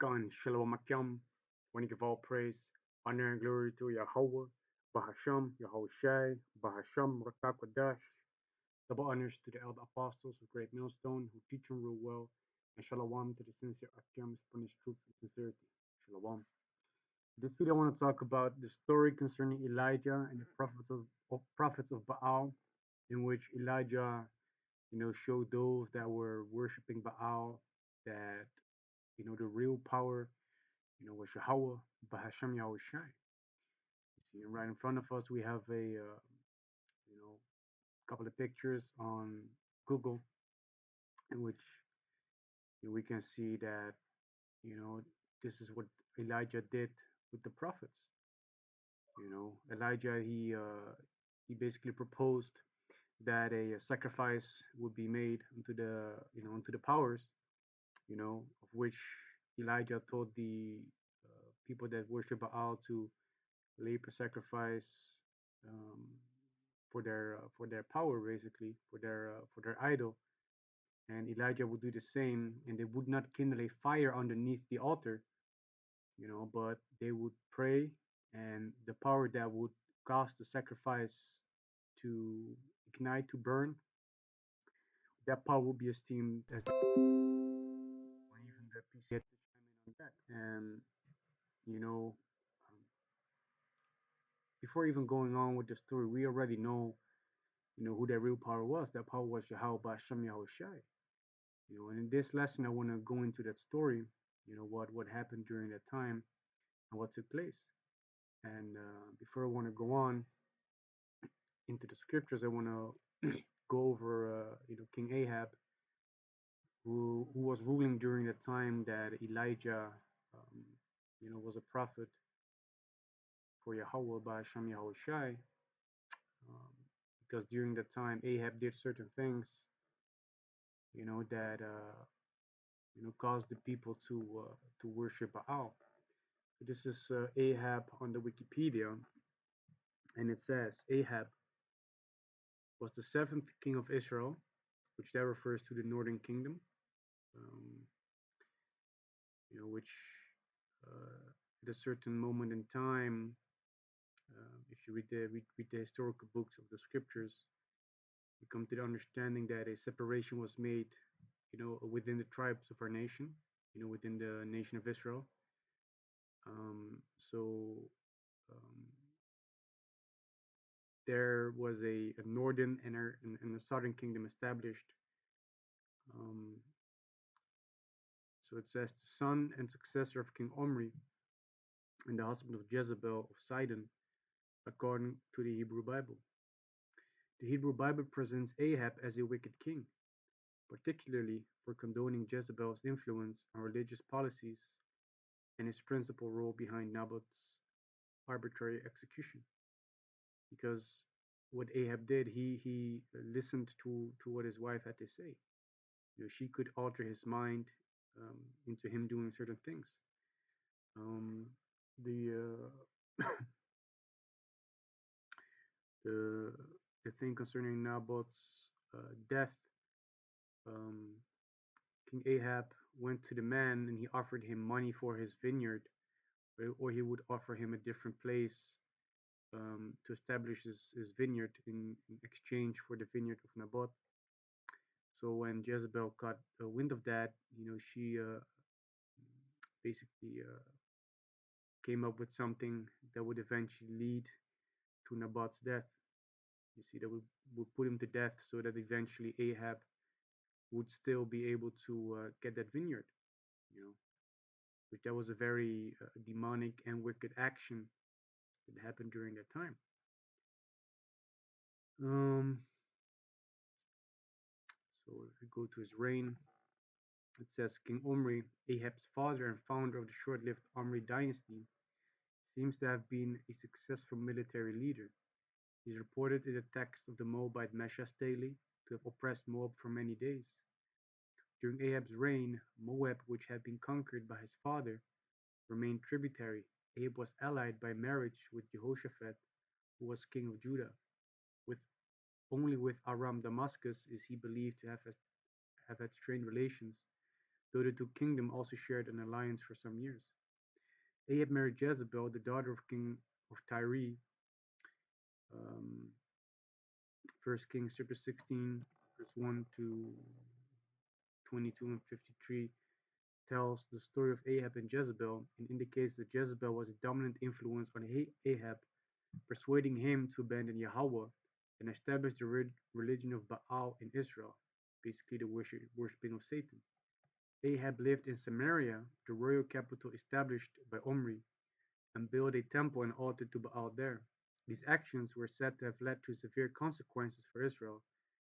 Rawchaa and Shalom Akim. When you give all praise, honor, and glory to Yahawah, Bahasham, Yahawashi, Bahasham, Qadash. Double honors to the elder apostles of great Millstone who teach and rule well, and Shalom to the sincere Akim, spreading truth and sincerity. Shalom. This video, I want to talk about the story concerning Elijah and the prophets of Baal, in which Elijah, showed those that were worshiping Baal that the real power, was Yahawah, Bahasham Yahawashi. You see, right in front of us, we have a, couple of pictures on Google in which we can see that, this is what Elijah did with the prophets. Elijah, he basically proposed that a sacrifice would be made unto the powers, of which Elijah told the people that worship Baal to lay a sacrifice um, for their power, basically for their idol, and Elijah would do the same, and they would not kindle a fire underneath the altar, but they would pray, and the power that would cause the sacrifice to ignite, to burn, that power would be esteemed as or even the PC had to chime in on that. And um, before even going on with the story, we already know, who that real power was. That power was Yahawah Bahasham Yahawashi. And in this lesson, I want to go into that story. What happened during that time and what took place. And before I want to go on into the scriptures, I want to go over, King Ahab, who was ruling during the time that Elijah, was a prophet for Yahawah Bahasham Yahawashi. Because during the time Ahab did certain things, that caused the people to worship Baal. So this is Ahab on the Wikipedia, and it says Ahab was the seventh king of Israel, which that refers to the northern kingdom, um, which at a certain moment in time, if you read the historical books of the scriptures, you come to the understanding that a separation was made, within the tribes of our nation, within the nation of Israel. So um, there was a northern and a southern kingdom established. Um, so it says the son and successor of King Omri and the husband of Jezebel of Sidon, according to the Hebrew Bible. The Hebrew Bible presents Ahab as a wicked king, particularly for condoning Jezebel's influence on religious policies and his principal role behind Naboth's arbitrary execution. Because what Ahab did, he listened to what his wife had to say. She could alter his mind into him doing certain things. Um, the the the thing concerning Naboth's death, um, King Ahab went to the man and he offered him money for his vineyard, or he would offer him a different place to establish his vineyard in exchange for the vineyard of Naboth. So when Jezebel got a wind of that, she basically came up with something that would eventually lead to Naboth's death. You see, that would put him to death so that eventually Ahab would still be able to get that vineyard, which that was a very demonic and wicked action that happened during that time. So if we go to his reign, it says King Omri, Ahab's father and founder of the short-lived Omri dynasty, seems to have been a successful military leader. He is reported in the text of the Moabite Meshach daily to have oppressed Moab for many days. During Ahab's reign, Moab, which had been conquered by his father, remained tributary. Ahab was allied by marriage with Jehoshaphat, who was king of Judah. Only with Aram Damascus is he believed to have had strained relations, though the two kingdoms also shared an alliance for some years. Ahab married Jezebel, the daughter of King of Tyre. Um, 1 Kings chapter 16, verse 1 to 22 and 53 tells the story of Ahab and Jezebel and indicates that Jezebel was a dominant influence on Ahab, persuading him to abandon Yahawah and establish the religion of Baal in Israel, basically the worshiping of Satan. Ahab lived in Samaria, the royal capital established by Omri, and built a temple and altar to Baal there. These actions were said to have led to severe consequences for Israel,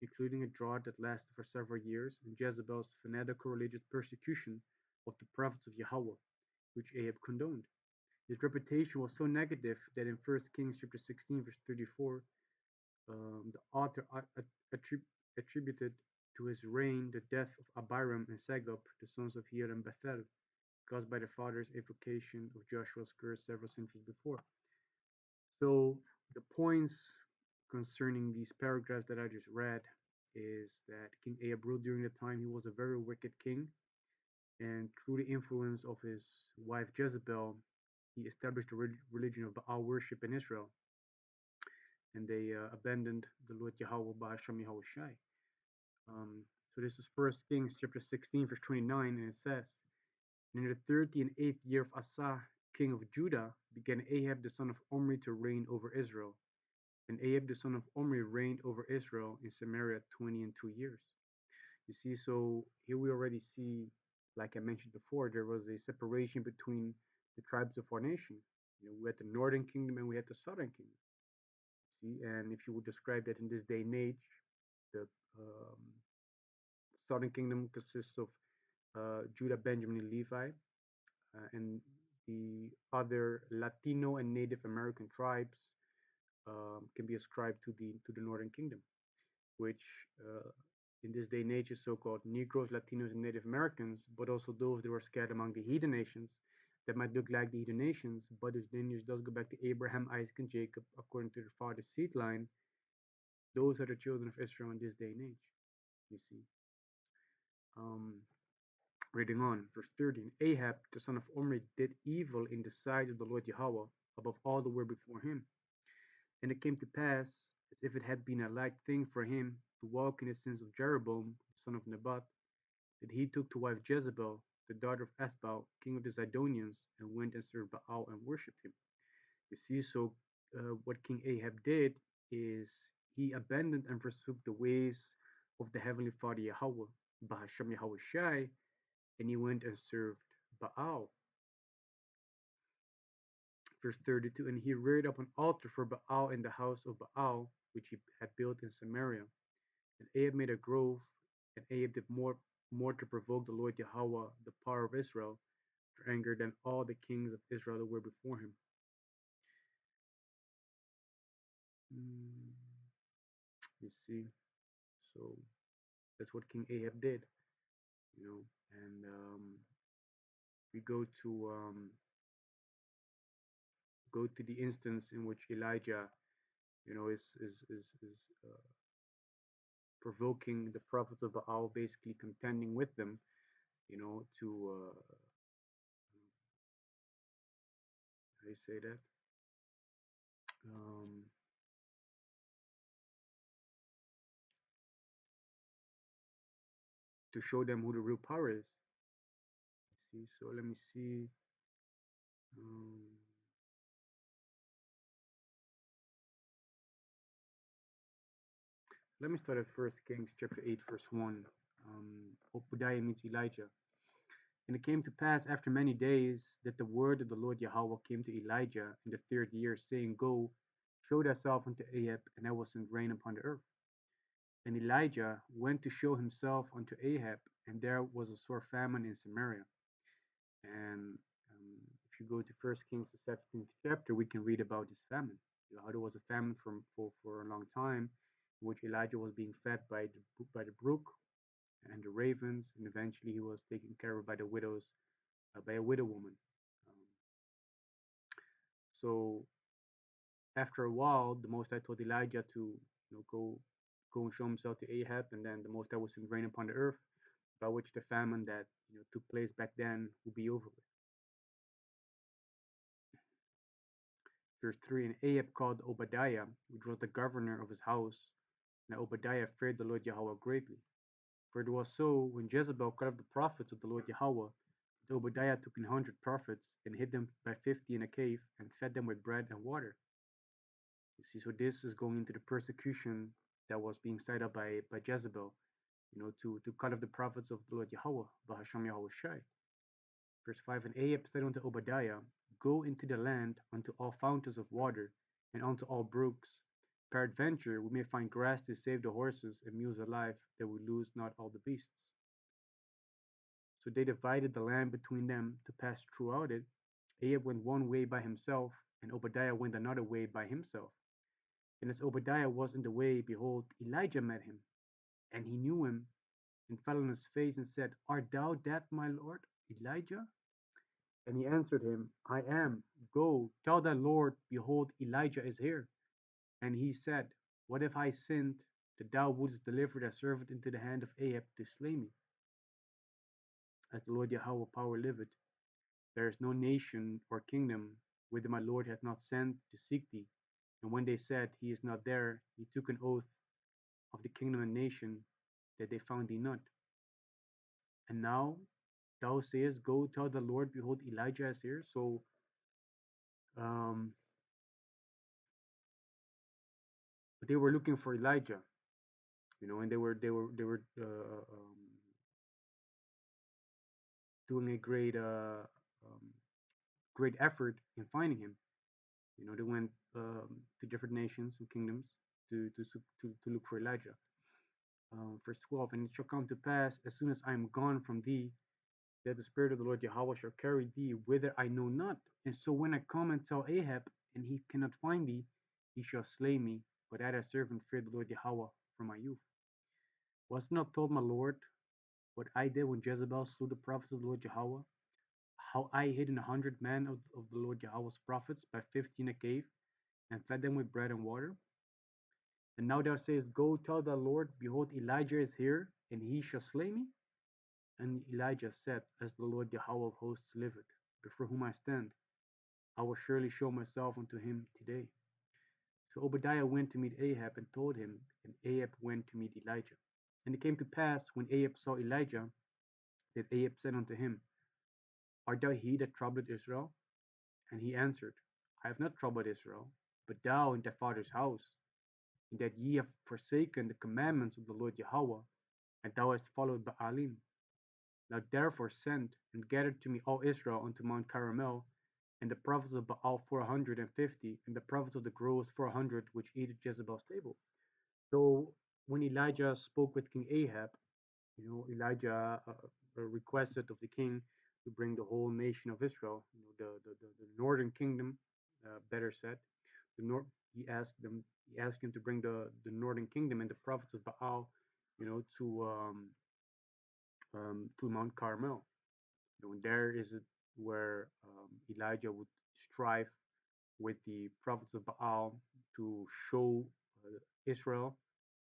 including a drought that lasted for several years and Jezebel's fanatical religious persecution of the prophets of Yahawah, which Ahab condoned. His reputation was so negative that in 1 Kings chapter 16, verse 34, the author attributed to his reign the death of Abiram and Segub, the sons of Hir and Bethel, caused by the father's evocation of Joshua's curse several centuries before. So the points concerning these paragraphs that I just read is that King Ahab ruled during the time he was a very wicked king, and through the influence of his wife Jezebel, he established a religion of Baal worship in Israel, and they abandoned the Lord Yahawah, Bahasham, Yahawashi. So this is 1 Kings chapter 16, verse 29, and it says, "And in the 38th year of Asa, king of Judah, began Ahab the son of Omri to reign over Israel. And Ahab the son of Omri reigned over Israel in Samaria 20 and 2 years." You see, so here we already see, like I mentioned before, there was a separation between the tribes of our nation. We had the northern kingdom and we had the southern kingdom. See, and if you would describe that in this day and age, the southern kingdom consists of Judah, Benjamin, and Levi, and the other Latino and Native American tribes can be ascribed to the northern kingdom, which in this day and age is so-called Negroes, Latinos, and Native Americans, but also those that were scattered among the heathen nations that might look like the heathen nations, but whose lineage does go back to Abraham, Isaac, and Jacob according to their father's seed line. Those are the children of Israel in this day and age, you see. Reading on, verse 13, "Ahab, the son of Omri, did evil in the sight of the Lord Yahawah above all that were before him. And it came to pass, as if it had been a light thing for him to walk in the sins of Jeroboam, the son of Nebat, that he took to wife Jezebel, the daughter of Ethbaal, king of the Zidonians, and went and served Baal and worshipped him." You see, so what King Ahab did is he abandoned and forsook the ways of the Heavenly Father Yahawah, Bahasham Yahawashi, and he went and served Baal. Verse 32, "And he reared up an altar for Baal in the house of Baal, which he had built in Samaria. And Ahab made a grove, and Ahab did more to provoke the Lord Yahawah, the power of Israel, to anger than all the kings of Israel that were before him." You see, so that's what King Ahab did, and we go to the instance in which Elijah, is provoking the prophets of Baal, basically contending with them, to how do you say that? To show them who the real power is. See, so let me see. Let me start at 1 Kings chapter 8, verse 1. Obadiah meets Elijah. "And it came to pass after many days that the word of the Lord Yahawah came to Elijah in the 3rd year, saying, Go, show thyself unto Ahab, and I will send rain upon the earth. And Elijah went to show himself unto Ahab, and there was a sore famine in Samaria." And if you go to 1 Kings, the 17th chapter, we can read about this famine. How there was a famine for a long time, in which Elijah was being fed by the brook and the ravens, and eventually he was taken care of by the widows, by a widow woman. So after a while, the Most High told Elijah to go and show himself to Ahab, and then the Most High will send rain upon the earth. by which the famine that took place back then will be over with. Verse 3, and Ahab called Obadiah, which was the governor of his house. Now Obadiah feared the Lord Yahawah greatly. For it was so, when Jezebel cut off the prophets of the Lord Yahawah, that Obadiah took 100 prophets and hid them by 50 in a cave and fed them with bread and water. You see, so this is going into the persecution that was being set up by Jezebel, to cut off the prophets of the Lord Yahawah, Bahasham Yahawashi. Verse 5, and Ahab said unto Obadiah, go into the land unto all fountains of water, and unto all brooks. Peradventure we may find grass to save the horses and mules alive, that we lose not all the beasts. So they divided the land between them to pass throughout it. Ahab went one way by himself, and Obadiah went another way by himself. And as Obadiah was in the way, behold, Elijah met him, and he knew him, and fell on his face, and said, art thou that, my lord, Elijah? And he answered him, I am. Go, tell thy Lord, behold, Elijah is here. And he said, what if I sinned, that thou wouldst deliver thy servant into the hand of Ahab to slay me? As the Lord Yahawah power liveth, there is no nation or kingdom whither my Lord hath not sent to seek thee. And when they said, he is not there, he took an oath of the kingdom and nation that they found thee not. And now thou sayest, go tell the Lord, behold, Elijah is here. So um, but they were looking for Elijah, and they were doing a great effort in finding him. They went to different nations and kingdoms to look for Elijah. Verse 12, and it shall come to pass, as soon as I am gone from thee, that the Spirit of the Lord Yahawah shall carry thee whither I know not. And so when I come and tell Ahab, and he cannot find thee, he shall slay me. But I, thy servant, fear the Lord Yahawah from my youth. Was not told my Lord what I did when Jezebel slew the prophets of the Lord Yahawah? How I hid 100 men of the Lord Yahawah's prophets by 50 in a cave, and fed them with bread and water? And now thou sayest, go tell the Lord, behold, Elijah is here, and he shall slay me? And Elijah said, as the Lord Yahawah of hosts liveth, before whom I stand, I will surely show myself unto him today. So Obadiah went to meet Ahab and told him, and Ahab went to meet Elijah. And it came to pass, when Ahab saw Elijah, that Ahab said unto him, art thou he that troubled Israel? And he answered, I have not troubled Israel, but thou and thy father's house, in that ye have forsaken the commandments of the Lord Yahawah, and thou hast followed Baalim. Now therefore send and gather to me all Israel unto Mount Carmel, and the prophets of Baal 450, and the prophets of the groves 400, which eat at Jezebel's table. So when Elijah spoke with King Ahab, Elijah requested of the king to bring the whole nation of Israel, the northern kingdom, better said, the north. He asked him to bring the northern kingdom and the prophets of Baal, to Mount Carmel. And there is it where Elijah would strive with the prophets of Baal to show Israel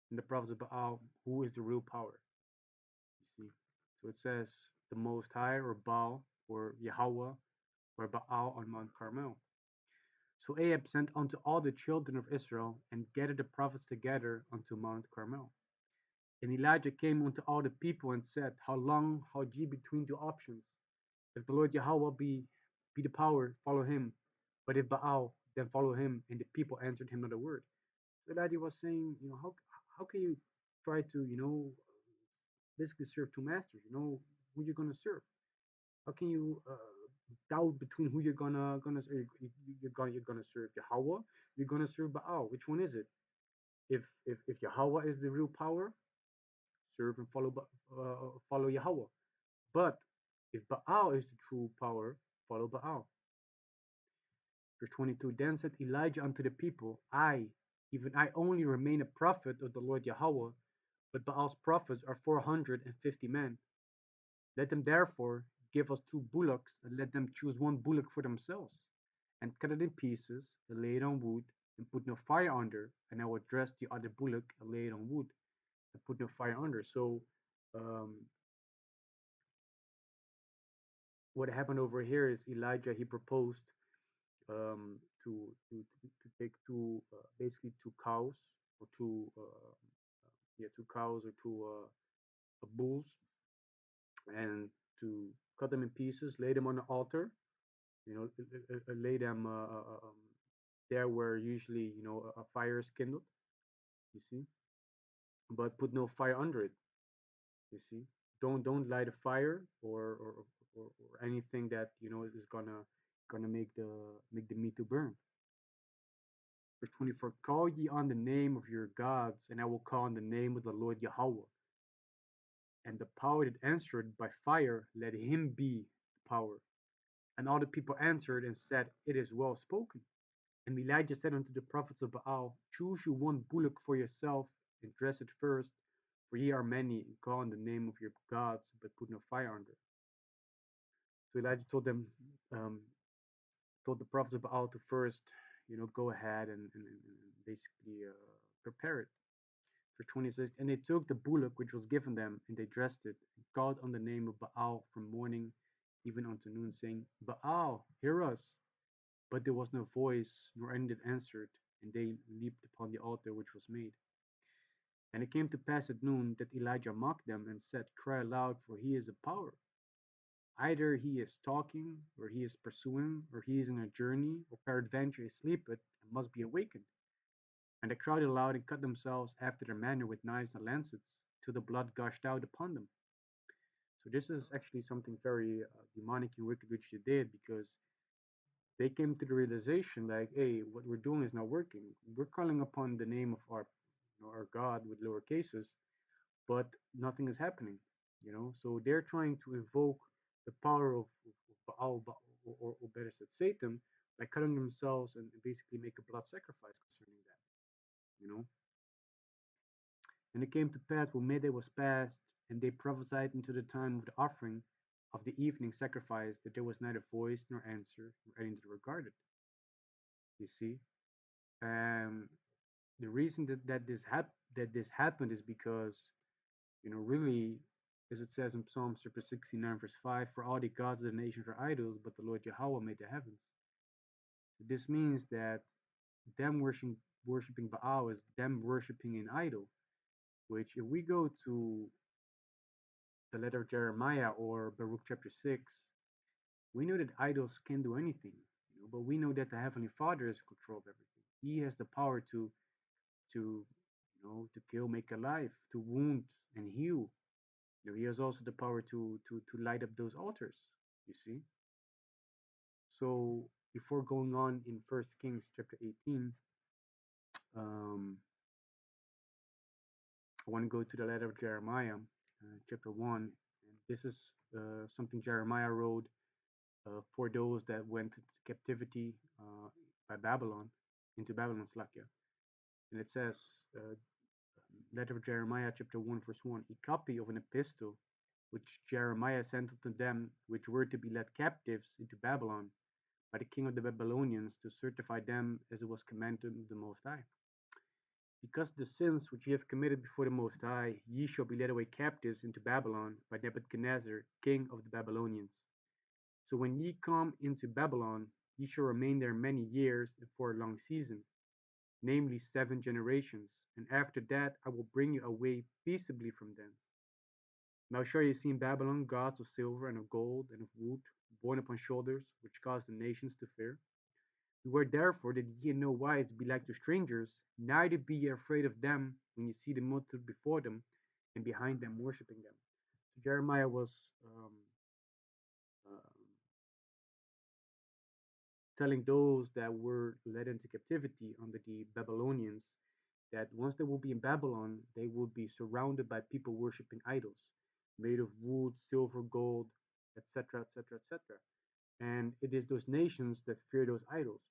and the prophets of Baal who is the real power. You see, so it says the Most High, or Baal, or Yahawah, or Baal on Mount Carmel. So Ahab sent unto all the children of Israel, and gathered the prophets together unto Mount Carmel. And Elijah came unto all the people and said, how long halt ye between two options? If the Lord Yahawah be the power, follow him. But if Baal, then follow him. And the people answered him not a word. So Elijah was saying, how can you try to, basically serve two masters? Who you're gonna serve? How can you doubt between who you're gonna serve? Yahawah, you're gonna serve Baal. Which one is it? If Yahawah is the real power, serve and follow Yahawah. But if Baal is the true power, follow Baal. Verse 22, then said Elijah unto the people, even I only remain a prophet of the Lord Yahawah, but Baal's prophets are 450 men. Let them therefore give us 2 bullocks, and let them choose 1 bullock for themselves, and cut it in pieces, and lay it on wood, and put no fire under, and I will dress the other bullock, and lay it on wood, and put no fire under. So what happened over here is Elijah, he proposed to take basically two cows or two cows or two bulls, and to cut them in pieces, lay them on the altar, lay them there where usually a fire is kindled, you see, but put no fire under it, you see. Don't light a fire or anything that is gonna make the meat to burn. Verse 24, call ye on the name of your gods, and I will call on the name of the Lord Yahawah. And the power that answered by fire, let him be the power. And all the people answered and said, it is well spoken. And Elijah said unto the prophets of Baal, choose you one bullock for yourself, and dress it first, for ye are many, and call on the name of your gods, but put no fire under it. So Elijah told them, um, told the prophets of Baal to first, go ahead and basically prepare it. Verse 26, and they took the bullock which was given them, and they dressed it, and called on the name of Baal from morning even unto noon, saying, Baal, hear us. But there was no voice, nor any that answered, and they leaped upon the altar which was made. And it came to pass at noon that Elijah mocked them and said, cry aloud, for he is a power. Either he is talking, or he is pursuing, or he is in a journey, or peradventure he sleepeth, and must be awakened. And they cried aloud and cut themselves after their manner with knives and lancets, till the blood gushed out upon them. So this is actually something very demonic and wicked which they did, because they came to the realization like, hey, what we're doing is not working. We're calling upon the name of our God with lower cases, but nothing is happening. So they're trying to invoke the power of Baal, or better said, Satan, by cutting themselves and basically make a blood sacrifice concerning that. You know. And it came to pass when midday was past, and they prophesied unto the time of the offering of the evening sacrifice, that there was neither voice nor answer nor any that regarded. You see, and the reason that this happened is because really, as it says in Psalms chapter 69 verse 5, for all the gods of the nations are idols, but the Lord Yahawah made the heavens. This means that them worshiping Baal is them worshiping an idol, which if we go to the letter of Jeremiah or Baruch chapter 6, we know that idols can do anything, but we know that the Heavenly Father is in control of everything. He has the power to kill, make alive, to wound and heal. He has also the power to light up those altars, you see. So before going on in First Kings chapter 18, um, I want to go to the letter of Jeremiah, chapter 1. And this is something Jeremiah wrote for those that went into captivity by Babylon, into Babylon, Slakia. And it says, letter of Jeremiah, chapter 1, verse 1, a copy of an epistle which Jeremiah sent unto them which were to be led captives into Babylon by the king of the Babylonians, to certify them as it was commanded of the Most High. Because the sins which ye have committed before the Most High, ye shall be led away captives into Babylon by Nebuchadnezzar, king of the Babylonians. So when ye come into Babylon, ye shall remain there many years and for a long season, namely 7 generations, and after that I will bring you away peaceably from thence. Now shall ye see in Babylon gods of silver and of gold and of wood, borne upon shoulders, which cause the nations to fear. Beware therefore that ye in no wise be like to strangers, neither be ye afraid of them when ye see the multitude before them and behind them worshipping them. So Jeremiah was uh, telling those that were led into captivity under the Babylonians that once they will be in Babylon, they will be surrounded by people worshiping idols made of wood, silver, gold, etc., etc., etc. And it is those nations that fear those idols.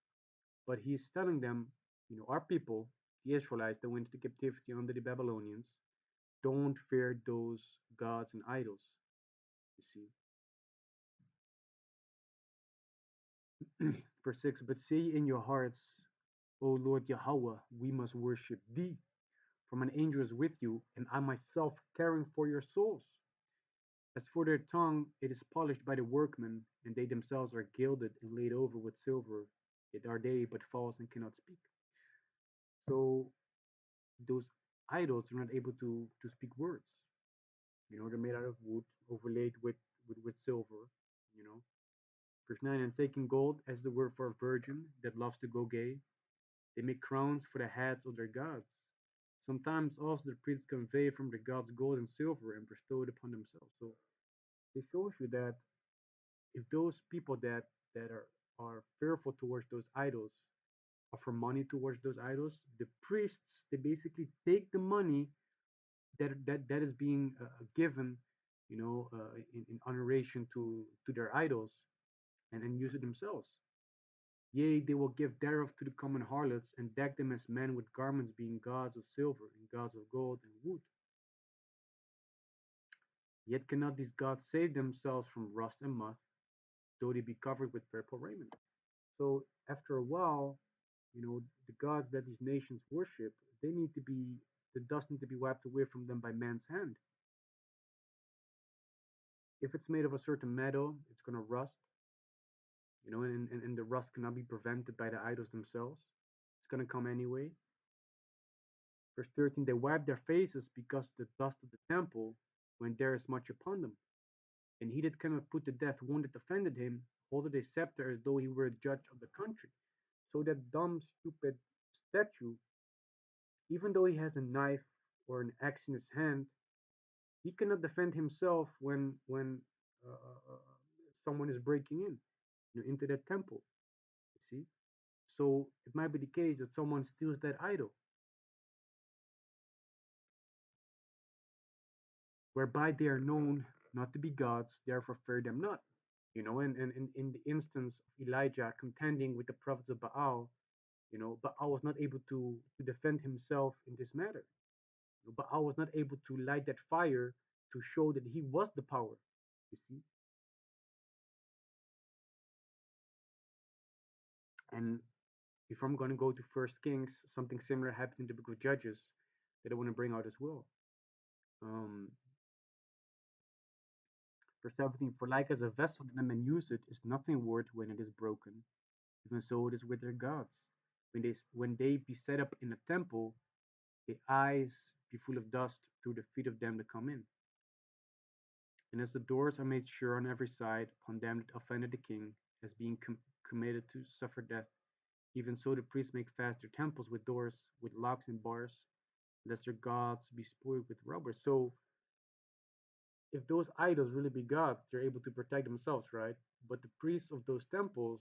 But he's telling them, our people, the Israelites that went into captivity under the Babylonians, don't fear those gods and idols. You see. Verse 6, but say in your hearts, O Lord Yahawah, we must worship thee. For an angel is with you, and I myself caring for your souls. As for their tongue, it is polished by the workmen, and they themselves are gilded and laid over with silver. Yet are they but false and cannot speak. So those idols are not able to speak words. They're made out of wood, overlaid with silver. You know. Verse 9, and taking gold as the word for a virgin that loves to go gay, they make crowns for the heads of their gods. Sometimes also the priests convey from the gods gold and silver and bestow it upon themselves. So it shows you that if those people that are fearful towards those idols offer money towards those idols, the priests they basically take the money that is being given, in honoration to their idols and use it themselves. Yea, they will give thereof to the common harlots and deck them as men with garments being gods of silver and gods of gold and wood. Yet cannot these gods save themselves from rust and moth, though they be covered with purple raiment. So after a while, the gods that these nations worship, they need to be the dust need to be wiped away from them by man's hand. If it's made of a certain metal, it's gonna rust, and the rust cannot be prevented by the idols themselves. It's gonna come anyway. Verse 13, they wipe their faces because the dust of the temple, when there is much upon them. And he that cannot put to death one that offended him, holdeth a scepter as though he were a judge of the country. So that dumb, stupid statue, even though he has a knife or an axe in his hand, he cannot defend himself when someone is breaking in, into that temple. You see, so it might be the case that someone steals that idol, whereby they are known not to be gods, therefore fear them not. And in the instance of Elijah contending with the prophets of Baal, Baal was not able to defend himself in this matter. Baal was not able to light that fire to show that he was the power. You see, and if I'm going to go to First Kings, something similar happened in the book of Judges that I want to bring out as well. Um, Verse 17, for like as a vessel that men use it is nothing worth when it is broken, even so it is with their gods. When they be set up in a temple, the eyes be full of dust through the feet of them that come in. And as the doors are made sure on every side upon them that offended the king, as being committed to suffer death, even so the priests make fast their temples with doors, with locks and bars, lest their gods be spoiled with robbers. So if those idols really be gods, they're able to protect themselves, right? But the priests of those temples,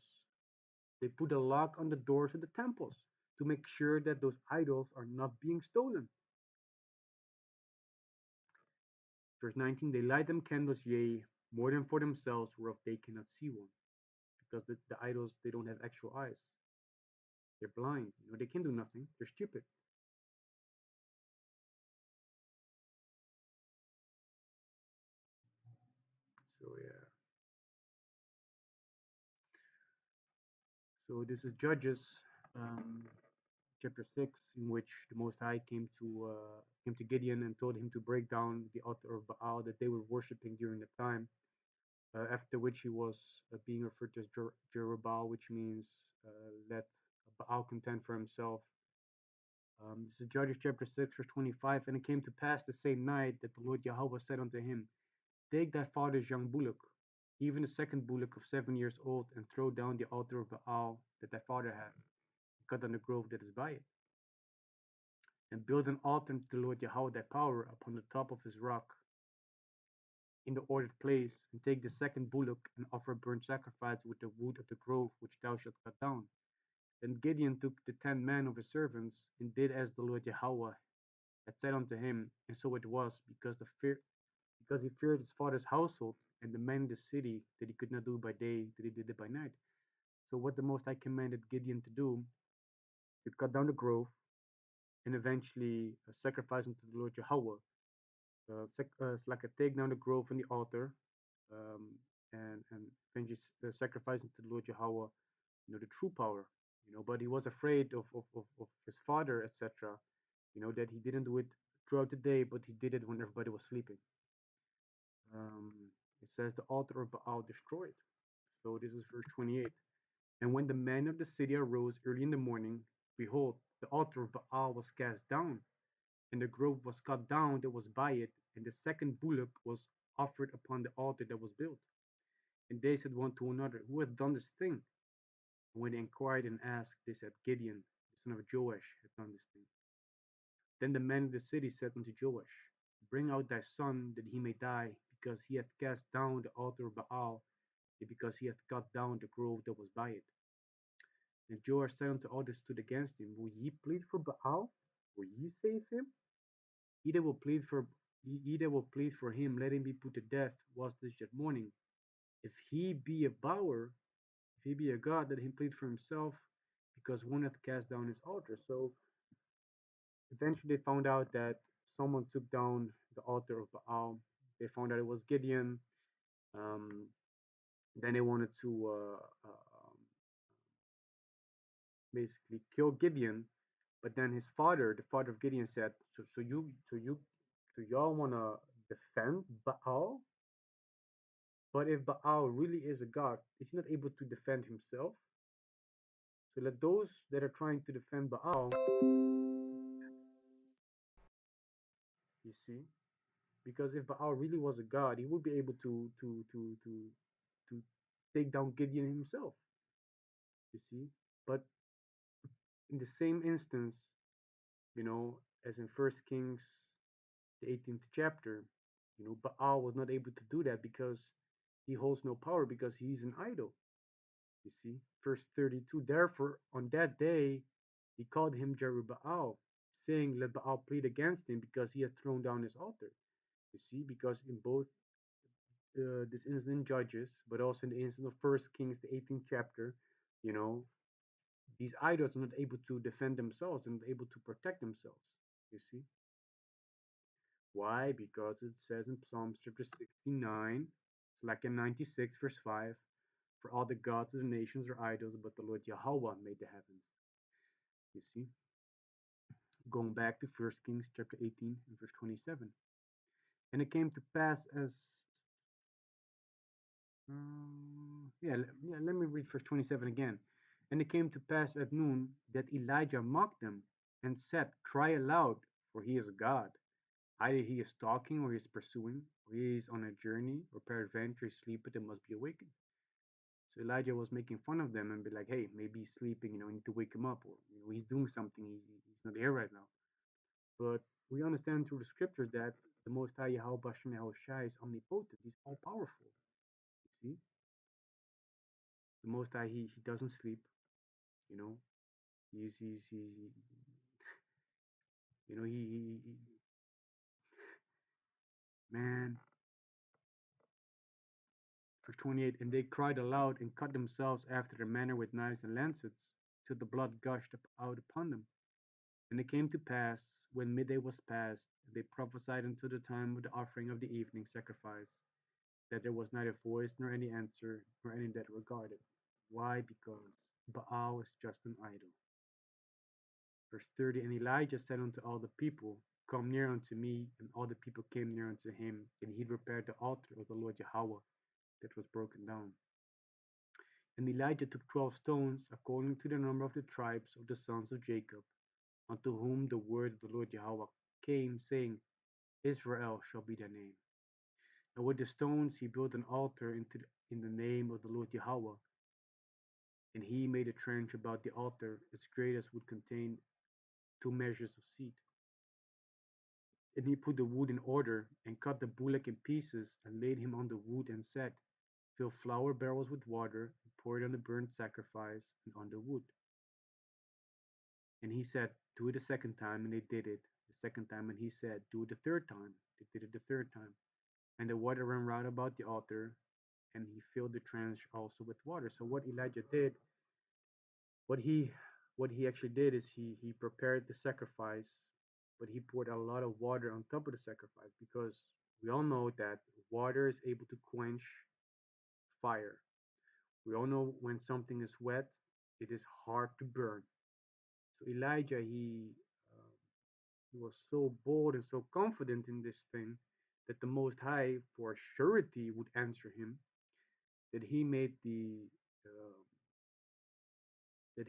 they put a lock on the doors of the temples to make sure that those idols are not being stolen. Verse 19, they light them candles, yea, more than for themselves, whereof they cannot see one. Because the idols, they don't have actual eyes. They're blind. They can do nothing. They're stupid. So, yeah. So, this is Judges chapter 6, in which the Most High came to Gideon and told him to break down the altar of Baal that they were worshiping during the time. After which he was being referred to as Jerubbaal, which means let Baal contend for himself. This is Judges chapter 6, verse 25. And it came to pass the same night that the Lord Yahawah said unto him, take thy father's young bullock, even the second bullock of 7 years old, and throw down the altar of Baal that thy father hath, and cut down the grove that is by it. And build an altar unto the Lord Yahawah thy power upon the top of his rock, in the ordered place, and take the second bullock, and offer burnt sacrifice with the wood of the grove which thou shalt cut down. Then Gideon took the 10 men of his servants, and did as the Lord Yahawah had said unto him, and so it was, because he feared his father's household and the men in the city, that he could not do by day, that he did it by night. So what the Most High commanded Gideon to do, to cut down the grove, and eventually sacrifice unto the Lord Yahawah. It's like a take down the grove and the altar, um, and eventually sacrifice unto the Lord Yahawah, the true power. But he was afraid of his father, etc. That he didn't do it throughout the day, but he did it when everybody was sleeping. Um, it says the altar of Baal destroyed. So this is verse 28. And when the men of the city arose early in the morning, behold, the altar of Baal was cast down, and the grove was cut down that was by it, and the second bullock was offered upon the altar that was built. And they said one to another, who hath done this thing? And when they inquired and asked, they said, Gideon, the son of Joash, hath done this thing. Then the men of the city said unto Joash, Bring out thy son, that he may die, because he hath cast down the altar of Baal, and because he hath cut down the grove that was by it. And Joash said unto all that stood against him, Will ye plead for Baal? Will ye save him? He that will plead for he that will plead for him, let him be put to death whilst this yet morning. If he be a bower, if he be a god, let him plead for himself, because one hath cast down his altar. So eventually they found out that someone took down the altar of Baal. They found out it was Gideon. Um, then they wanted to basically kill Gideon, but then his father, the father of Gideon, said, so y'all want to defend Baal? But if Baal really is a god, is he not able to defend himself? So let those that are trying to defend Baal, you see, because if Baal really was a god, he would be able to take down Gideon himself. You see, but in the same instance, as in First Kings, the 18th chapter, Baal was not able to do that because he holds no power because he's an idol. You see, verse 32. Therefore, on that day, he called him Jerubbaal, saying, Let Baal plead against him because he hath thrown down his altar. You see, because in both this incident in Judges, but also in the incident of First Kings, the 18th chapter, you know, these idols are not able to defend themselves and able to protect themselves. You see, why? Because it says in Psalms chapter 69, it's like in 96, verse 5, for all the gods of the nations are idols, but the Lord Yahawah made the heavens. You see, going back to First Kings chapter 18 and verse 27. And it came to pass as let me read verse 27 again. And it came to pass at noon that Elijah mocked them and said, Cry aloud, for he is God. Either he is stalking, or he is pursuing, or he is on a journey, or peradventure he sleepeth and must be awakened. So Elijah was making fun of them and be like, hey, maybe he's sleeping, we need to wake him up, or he's doing something, he's not here right now. But we understand through the scriptures that the Most High Yahweh Bahasham Yahawashi is omnipotent. He's all powerful. You see, the Most High he doesn't sleep. You know, he's you know he man. Verse 28. And they cried aloud and cut themselves after their manner with knives and lancets, till the blood gushed out upon them. And it came to pass, when midday was past, they prophesied until the time of the offering of the evening sacrifice, that there was neither voice nor any answer, nor any that regarded. Why? Because Baal is just an idol. Verse 30. And Elijah said unto all the people, Come near unto me. And all the people came near unto him, and he repaired the altar of the Lord Yahawah that was broken down. And Elijah took 12 stones, according to the number of the tribes of the sons of Jacob, unto whom the word of the Lord Yahawah came, saying, Israel shall be thy name. And with the stones he built an altar in the name of the Lord Yahawah. And he made a trench about the altar as great as would contain 2 measures of seed. And he put the wood in order, and cut the bullock in pieces, and laid him on the wood, and said, Fill flour barrels with water, and pour it on the burnt sacrifice, and on the wood. And he said, Do it a second time, and they did it the second time. And he said, Do it the third time. They did it the third time. And the water ran round about the altar, and he filled the trench also with water. So what Elijah did, what he what he actually did is he prepared the sacrifice, but he poured a lot of water on top of the sacrifice, because we all know that water is able to quench fire. We all know when something is wet, it is hard to burn. So Elijah, he was so bold and so confident in this thing that the Most High for surety would answer him, that he made uh, the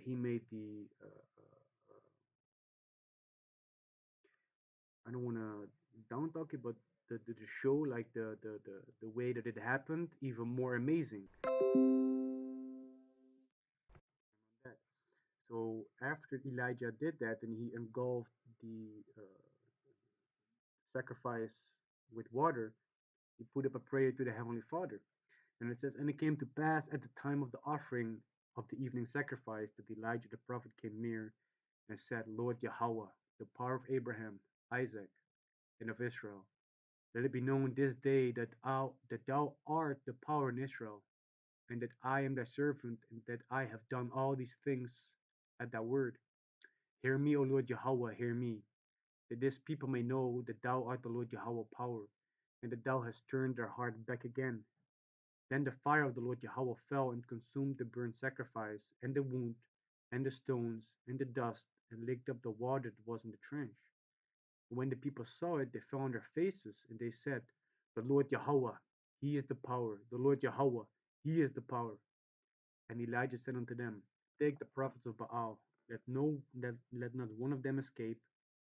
I don't want to down talk it, but the show, like the way that it happened, even more amazing. That. So after Elijah did that, and he engulfed the sacrifice with water, he put up a prayer to the Heavenly Father. And it says, and it came to pass at the time of the offering of the evening sacrifice that Elijah the prophet came near and said, Lord Yahawah, the power of Abraham, Isaac, and of Israel, let it be known this day that thou art the power in Israel, and that I am thy servant, and that I have done all these things at thy word. Hear me, O Lord Yahawah, hear me, that this people may know that thou art the Lord Yahawah power, and that thou hast turned their heart back again. Then the fire of the Lord Yahawah fell and consumed the burnt sacrifice, and the wood, and the stones, and the dust, and licked up the water that was in the trench. And when the people saw it, they fell on their faces, and they said, the Lord Yahawah, he is the power. The Lord Yahawah, he is the power. And Elijah said unto them, take the prophets of Baal, let not one of them escape.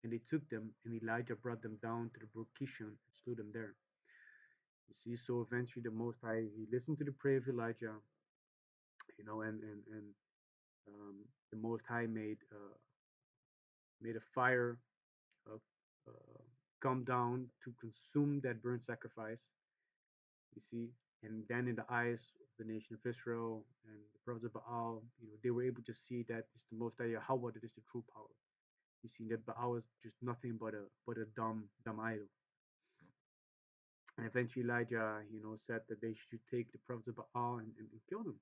And they took them, and Elijah brought them down to the brook Kishon and slew them there. You see, so eventually the Most High, he listened to the prayer of Elijah, and the Most High made a fire uh, uh, come down to consume that burnt sacrifice. You see, and then in the eyes of the nation of Israel and the prophets of Baal, they were able to see that it's the Most High Yahawah that is the true power. You see that Baal is just nothing but a dumb idol. And eventually Elijah, said that they should take the prophets of Baal and kill them.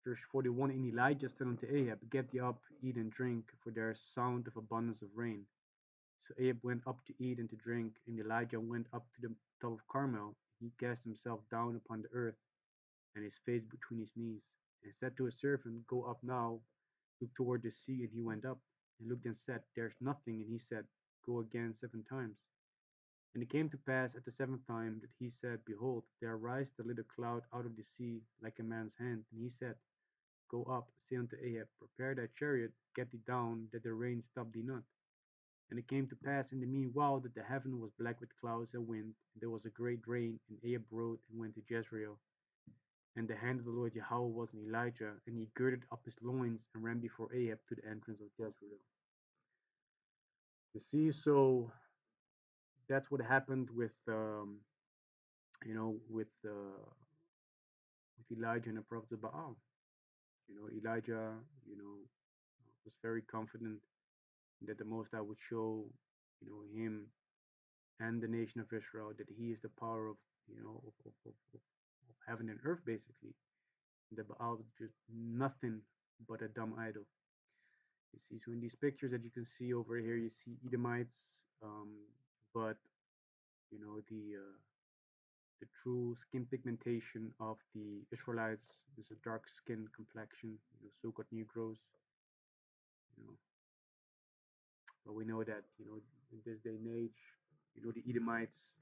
Verse 41, and Elijah said unto Ahab, get thee up, eat and drink, for there is sound of abundance of rain. So Ahab went up to eat and to drink, and Elijah went up to the top of Carmel. He cast himself down upon the earth, and his face between his knees, and said to his servant, go up now, look toward the sea. And he went up, and looked and said, there is nothing. And he said, go again 7 times. And it came to pass at the 7th time that he said, behold, there arised a little cloud out of the sea like a man's hand. And he said, go up, say unto Ahab, prepare thy chariot, get thee down, that the rain stop thee not. And it came to pass in the meanwhile that the heaven was black with clouds and wind, and there was a great rain, and Ahab rode and went to Jezreel. And the hand of the Lord Yahawah was on Elijah, and he girded up his loins and ran before Ahab to the entrance of Jezreel. You see, so that's what happened you know, with uh, with Elijah and the prophets of Baal. Elijah, was very confident that the Most High would show, him and the nation of Israel that he is the power of, of heaven and earth, basically. The Baal was just nothing but a dumb idol. You see, so in these pictures that you can see over here, you see Edomites, but the true skin pigmentation of the Israelites is a dark skin complexion, so-called Negroes, you know. But we know that, in this day and age, the Edomites,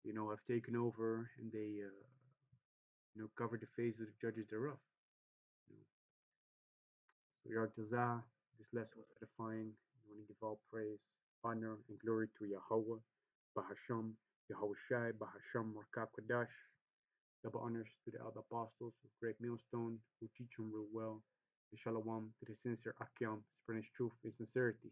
have taken over, and they, covered the faces of the judges thereof. You know. So Yartazah, this lesson was edifying. I want to give all praise, honor, and glory to Yahawah, Bahasham, Yahawashi, Bahasham, Rawchaa, Qadash. Double honors to the elder apostles of great Millstone who teach them real well. And shalom to the sincere Akyam, spreading truth and sincerity.